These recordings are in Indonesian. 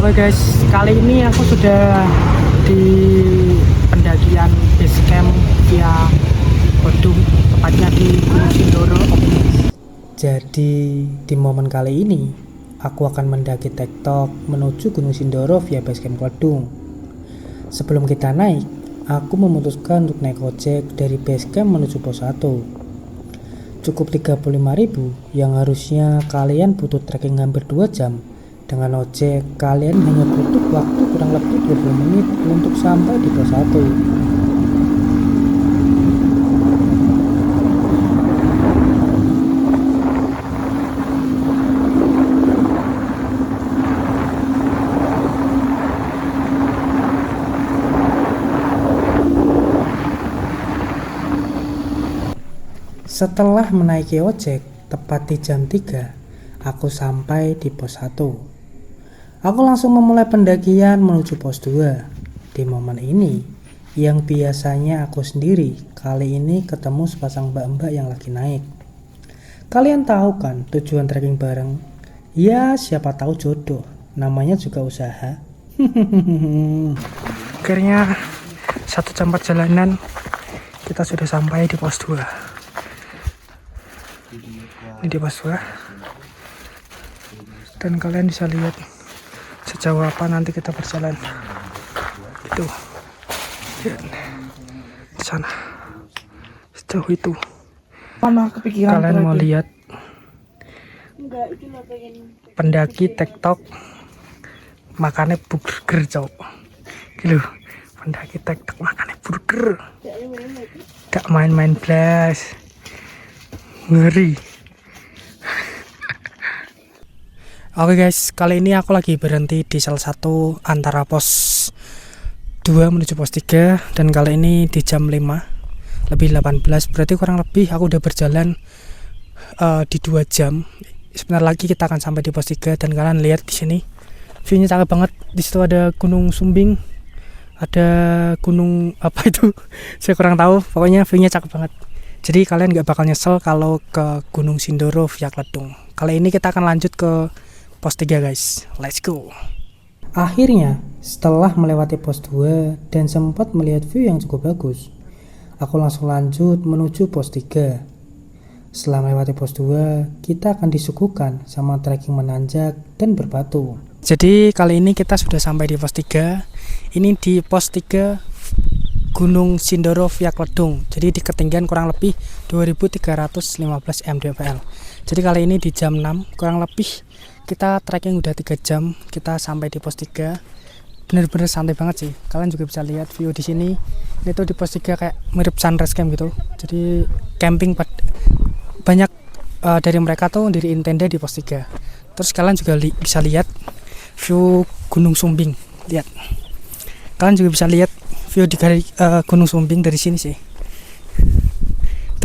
Oke guys, kali ini aku sudah di pendakian base camp via Bodung, tepatnya di Gunung Sindoro. Jadi di momen kali ini aku akan mendaki tektok menuju Gunung Sindoro via base camp Bodung. Sebelum kita naik, aku memutuskan untuk naik ojek dari base camp menuju pos 1. Cukup 35.000 yang harusnya kalian butuh trekking hampir 2 jam. Dengan ojek, kalian hanya butuh waktu kurang lebih 20 menit untuk sampai di pos 1. Setelah menaiki ojek, tepat di jam 3, aku sampai di pos 1. Aku langsung memulai pendakian menuju pos 2. Di momen ini, yang biasanya aku sendiri, kali ini ketemu sepasang mbak-mbak yang lagi naik. Kalian tahu kan tujuan trekking bareng? Ya siapa tahu jodoh, namanya juga usaha. Akhirnya 1 jam perjalanan kita sudah sampai di pos 2. Ini di pos 2. Dan kalian bisa lihat sejauh apa nanti kita berjalan. Itu lihat di sana, sejauh itu. Kalian mau lihat pendaki tektok makannya burger cowok gitu. Pendaki tektok makannya burger, gak main-main blas, ngeri. Oke guys, kali ini aku lagi berhenti di salah satu antara pos 2 menuju pos 3. Dan kali ini di jam 5 lebih 18, berarti kurang lebih aku udah berjalan di 2 jam. Sebentar lagi kita akan sampai di pos 3. Dan kalian lihat di sini view-nya cakep banget. Di situ ada Gunung Sumbing, ada gunung apa itu saya kurang tahu, pokoknya view-nya cakep banget. Jadi kalian gak bakal nyesel kalau ke Gunung Sindoro via Kledung. Kali ini kita akan lanjut ke pos 3 guys, let's go. Akhirnya setelah melewati pos 2 dan sempat melihat view yang cukup bagus, aku langsung lanjut menuju pos 3. Setelah melewati pos 2, kita akan disuguhkan sama trekking menanjak dan berbatu. Jadi kali ini kita sudah sampai di pos 3. Ini di pos 3 Gunung Sindoro via Kledung. Jadi di ketinggian kurang lebih 2315 mdpl. Jadi kali ini di jam 6 kurang lebih kita trekking udah 3 jam, kita sampai di pos 3. Bener-bener santai banget sih. Kalian juga bisa lihat view di sini. Ini tuh di pos 3 kayak mirip sunrise camp gitu. Jadi camping banyak dari mereka tuh diriin tenda di pos 3. Terus kalian juga bisa lihat view Gunung Sumbing. Lihat. Kalian juga bisa lihat view di Gunung Sumbing dari sini sih.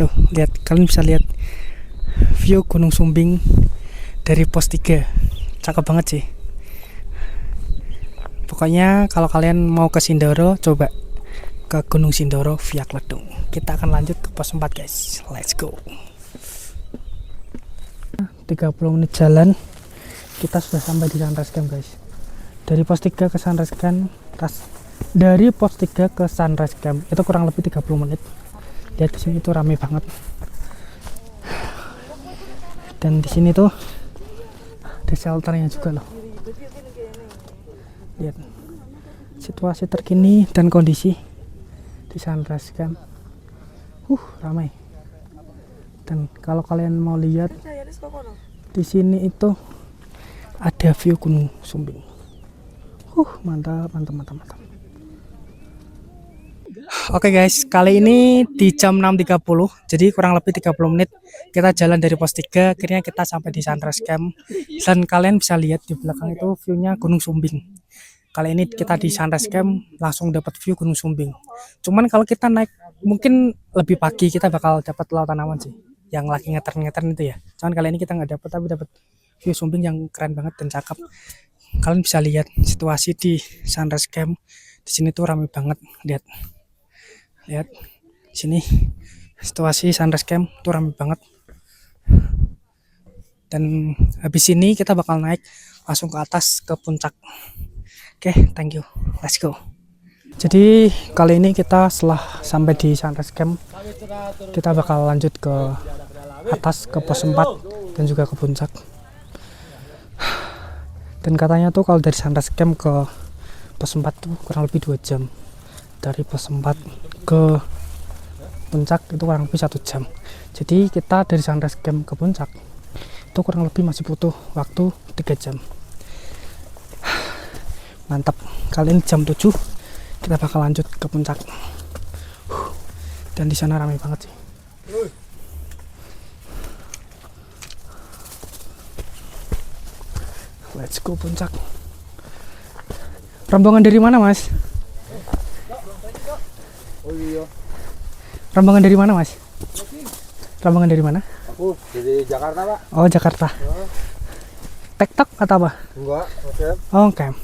Tuh, lihat, kalian bisa lihat view Gunung Sumbing dari pos 3. Cakep banget sih. Pokoknya kalau kalian mau ke Sindoro, coba ke Gunung Sindoro via Kledung. Kita akan lanjut ke pos 4 guys. Let's go. 30 menit jalan, kita sudah sampai di sunrise camp guys. Dari pos 3 ke sunrise camp, dari pos 3 ke sunrise camp itu kurang lebih 30 menit. Lihat di sini tuh rame banget. Dan di sini tuh ada shelternya juga loh. Lihat situasi terkini dan kondisi di sunrise camp. Ramai. Dan kalau kalian mau lihat di sini itu ada view Gunung Sumbing. Mantap. Oke guys, kali ini di jam 6.30, jadi kurang lebih 30 menit kita jalan dari pos 3, akhirnya kita sampai di sunrise camp. Dan kalian bisa lihat di belakang itu view-nya Gunung Sumbing. Kali ini kita di sunrise camp langsung dapat view Gunung Sumbing. Cuman kalau kita naik mungkin lebih pagi kita bakal dapat lautan awan sih, yang lagi ngeter itu ya. Cuman kali ini kita nggak dapat, tapi dapat view Sumbing yang keren banget dan cakep. Kalian bisa lihat situasi di sunrise camp. Di sini tuh ramai banget, lihat sini situasi sunrise camp tuh ramai banget. Dan habis ini kita bakal naik langsung ke atas ke puncak. Oke, thank you. Let's go. Jadi kali ini kita setelah sampai di Sunrise Camp, kita bakal lanjut ke atas ke pos 4 dan juga ke puncak. Dan katanya tuh kalau dari Sunrise Camp ke pos 4 tuh kurang lebih 2 jam. Dari pos 4 ke puncak itu kurang lebih 1 jam. Jadi kita dari Sunrise Camp ke puncak itu kurang lebih masih butuh waktu 3 jam. Mantap. Kali ini jam 7 kita bakal lanjut ke puncak. Dan di sana ramai banget sih. Let's go puncak. Rombongan dari mana, Mas? Oh iya. Rombongan dari mana, Mas? Rombongan dari mana? Aku dari Jakarta, Pak. Oh, Jakarta. TikTok atau apa? Enggak, oke. Oh, camp.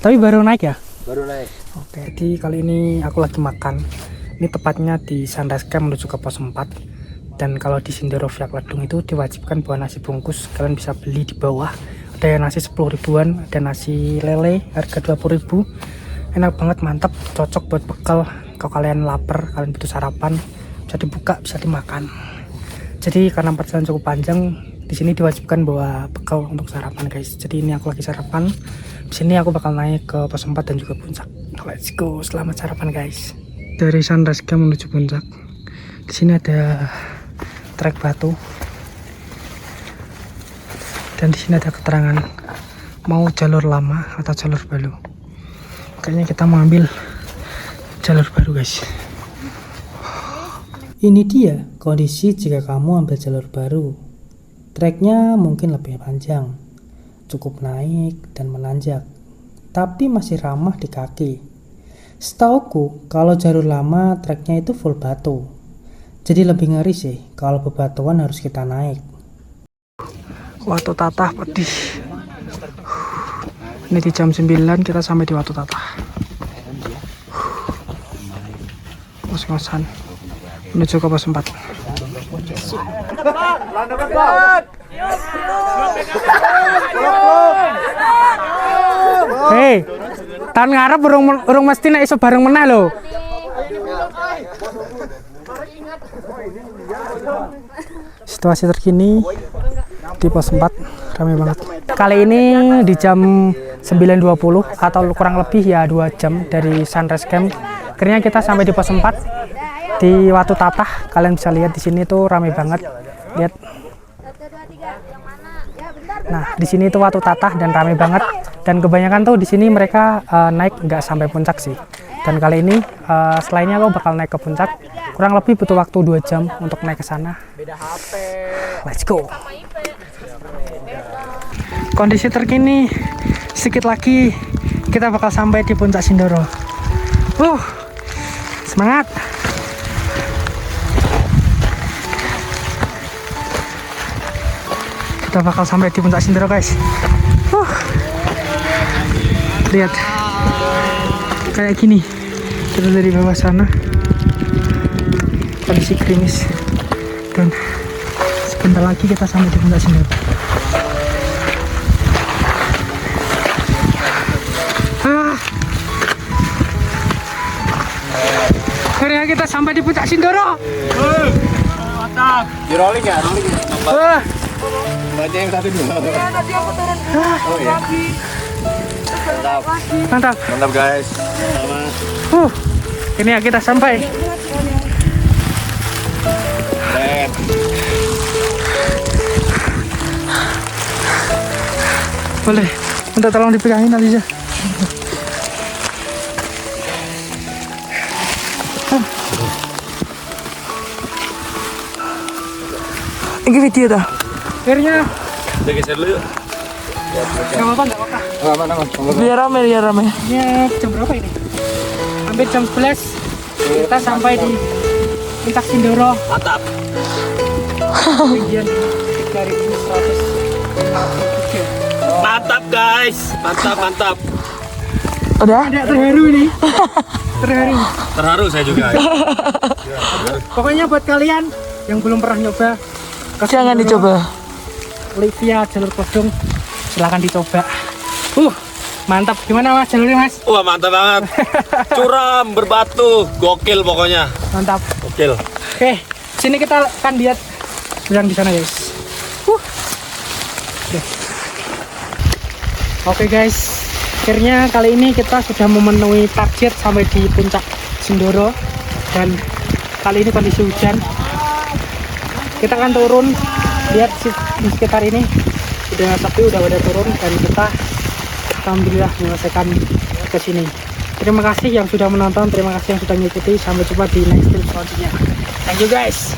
Tapi baru naik ya? Baru naik. Oke, jadi kali ini aku lagi makan. Ini tepatnya di Sunrise Camp menuju ke pos 4. Dan kalau di Sindoro Via Kledung itu diwajibkan bawa nasi bungkus. Kalian bisa beli di bawah. Ada yang nasi 10 ribuan, ada nasi lele harga 20 ribu. Enak banget, mantap, cocok buat bekal. Kalau kalian lapar, kalian butuh sarapan, bisa dibuka, bisa dimakan. Jadi karena perjalanan cukup panjang, di sini diwajibkan bawa bekal untuk sarapan, guys. Jadi ini aku lagi sarapan. Di sini aku bakal naik ke pos 4 dan juga puncak. Let's go, selamat sarapan, guys. Dari Sunrise Camp menuju puncak. Di sini ada trek batu. Dan di sini ada keterangan mau jalur lama atau jalur baru. Kayaknya kita mau ambil jalur baru, guys. Ini dia kondisi jika kamu ambil jalur baru. Treknya mungkin lebih panjang, cukup naik dan menanjak, tapi masih ramah di kaki. Setauku kalau jalur lama treknya itu full batu. Jadi lebih ngeri sih kalau bebatuan harus kita naik. Watu Tatah pedih. Ini di jam 9 kita sampai di Watu Tatah. Ngos-ngosan menuju ke pos 4. Hei, tahun ngarep urung mesti nek iso bareng meneh lho. Situasi terkini di pos 4 ramai banget. Kali ini di jam 9.20 atau kurang lebih ya 2 jam dari Sunrise Camp. Akhirnya kita sampai di pos 4 di Watu Tatah. Kalian bisa lihat di sini tuh ramai banget. Lihat. Nah, di sini tuh Watu Tatah dan ramai banget. Dan kebanyakan tuh di sini mereka naik nggak sampai puncak sih. Dan kali ini selainnya aku bakal naik ke puncak. Kurang lebih butuh waktu 2 jam untuk naik ke sana. Let's go. Kondisi terkini sedikit lagi kita bakal sampai di puncak Sindoro. Semangat. Kita bakal sampai di puncak Sindoro, guys. Lihat kayak gini kita dari bawah sana, kondisi gerimis, dan sebentar lagi kita sampai di puncak Sindoro. Akhirnya kita sampai di puncak Sindoro. Mantap. Di rolling ya, rolling. Baca yang 1 dulu. Nanti aku turun. Oh iya. Mantap. Mantap. Mantap, guys. Ini ya kita sampai. Keren. Boleh. Minta tolong dipegangin Aliza. Ini video dah. Akhirnya. Kita geser dulu yuk. Gak apa-apa. Aman. Biar rame. Ini jam berapa ini? Hampir jam 11. Kita sampai di puncak Sindoro. Mantap. Ketinggian 3.153. Mantap, guys. Mantap. Udah? Ada terharu ini. Terharu saya juga. Pokoknya buat kalian yang belum pernah nyoba, Jangan dicoba. Olivia jalur Kodong, silahkan dicoba. Mantap. Gimana Mas jalurnya Mas? Wah mantap banget. Curam, berbatu, gokil pokoknya. Mantap. Gokil. Oke, sini kita akan lihat yang di sana guys. Oke guys, akhirnya kali ini kita sudah memenuhi target sampai di puncak Sindoro, dan kali ini kondisi hujan. Kita akan turun, lihat di sekitar ini udah sepi, udah pada turun, dan kita alhamdulillah menyelesaikan ke sini. Terima kasih yang sudah menonton, terima kasih yang sudah mengikuti. Sampai jumpa di next clip selanjutnya. Thank you guys.